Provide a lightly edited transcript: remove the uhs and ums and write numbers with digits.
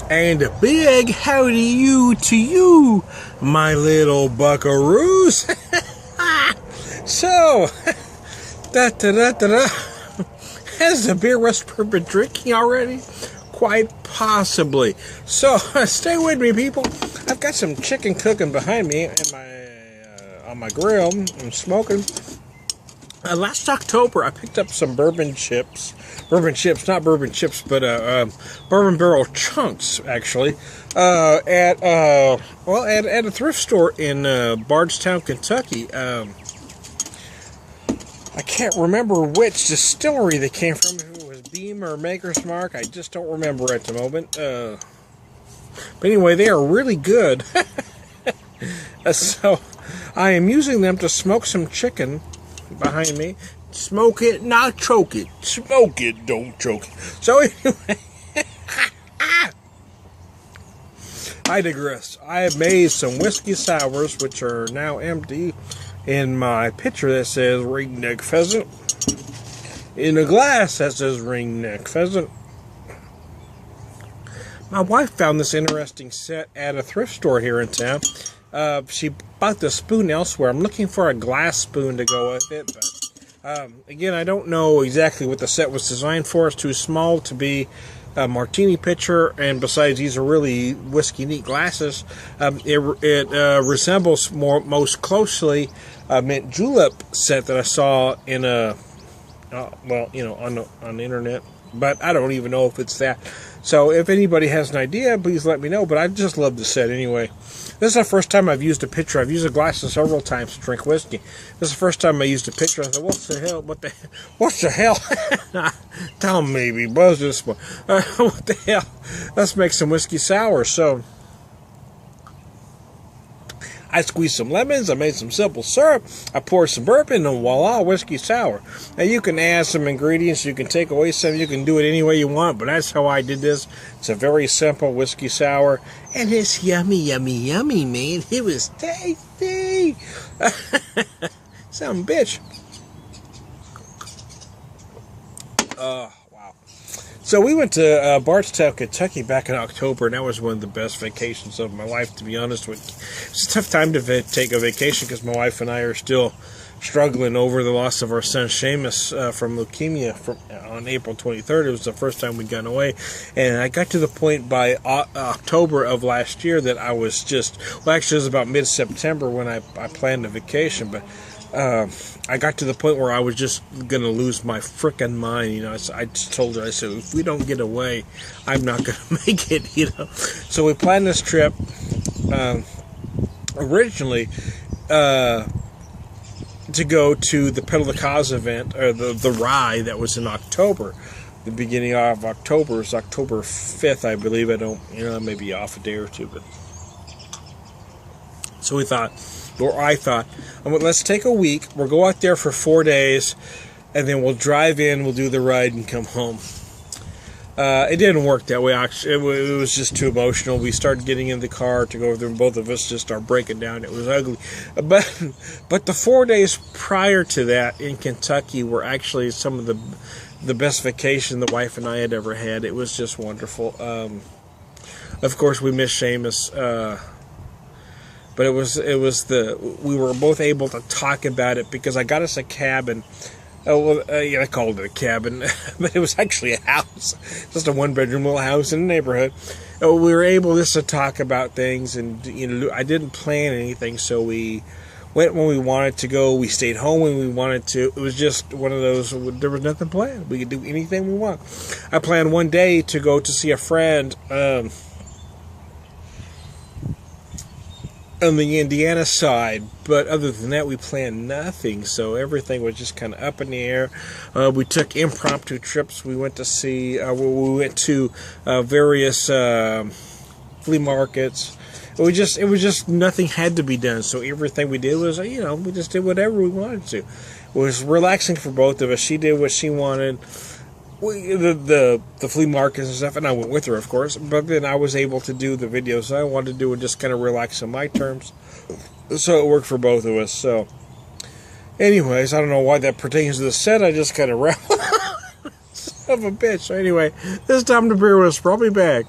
And a big howdy to you, my little buckaroos. So, has the beer restaurant been drinking already? Quite possibly. So, stay with me, people. I've got some chicken cooking behind me in on my grill. I'm smoking. Last October, I picked up some bourbon chips. Not bourbon chips, but bourbon barrel chunks, actually, at a thrift store in Bardstown, Kentucky. I can't remember which distillery they came from. If it was Beam or Maker's Mark, I just don't remember at the moment. But anyway, they are really good. So I am using them to smoke some chicken behind me. Smoke it, not choke it. Smoke it, don't choke it. So anyway, I digress. I have made some whiskey sours, which are now empty, in my pitcher that says ringneck pheasant, in a glass that says ringneck pheasant. My wife found this interesting set at a thrift store here in town. She bought the spoon elsewhere. I'm looking for a glass spoon to go with it, but again, I don't know exactly what the set was designed for. It's too small to be a martini pitcher, and besides, these are really whiskey neat glasses. It resembles most closely a mint julep set that I saw in a on the internet, but I don't even know if it's that. So if anybody has an idea, please let me know. But I just love the set anyway. This is the first time I've used a pitcher. I've used a glass several times to drink whiskey. This is the first time I used a pitcher. I thought, what's the hell? Tell me, baby, buzz this one. What the hell? Let's make some whiskey sour. So I squeezed some lemons, I made some simple syrup, I poured some bourbon, and voila, whiskey sour. Now you can add some ingredients, you can take away some, you can do it any way you want, but that's how I did this. It's a very simple whiskey sour, and it's yummy, yummy, yummy, man. It was tasty. Some bitch. Wow. So we went to Bardstown, Kentucky back in October, and that was one of the best vacations of my life, to be honest with you. It's a tough time to take a vacation because my wife and I are still struggling over the loss of our son Seamus from leukemia on April 23rd. It was the first time we'd gone away, and I got to the point by October of last year that I was actually it was about mid-September when I planned a vacation, but I got to the point where I was just going to lose my frickin' mind, you know. I just told her, I said, if we don't get away, I'm not going to make it, you know. So we planned this trip, originally, to go to the Pedal the Cause event, or the Rye that was in October. The beginning of October is October 5th, I believe. I maybe off a day or two, but. So I thought, let's take a week, we'll go out there for 4 days, and then we'll drive in, we'll do the ride, and come home. It didn't work that way, actually. It was just too emotional. We started getting in the car to go over there, and both of us just started breaking down. It was ugly. But the 4 days prior to that in Kentucky were actually some of the best vacation the wife and I had ever had. It was just wonderful. Of course, we missed Seamus, but we were both able to talk about it because I got us a cabin. I called it a cabin, but it was actually a house, just a one-bedroom little house in the neighborhood. We were able just to talk about things, and I didn't plan anything, so we went when we wanted to go. We stayed home when we wanted to. It was just one of those. There was nothing planned. We could do anything we want. I planned one day to go to see a friend. On the Indiana side, but other than that, we planned nothing, so everything was just kind of up in the air. We took impromptu trips. We went to various flea markets. It was just nothing had to be done, so everything we did was, we just did whatever we wanted to. It was relaxing for both of us. She did what she wanted. The flea markets and stuff, and I went with her, of course, but then I was able to do the videos I wanted to do and just kind of relax on my terms, so it worked for both of us. So anyways, I don't know why that pertains to the set. I just kind of rambled. Son of a bitch. So anyway, this time the beer was probably back.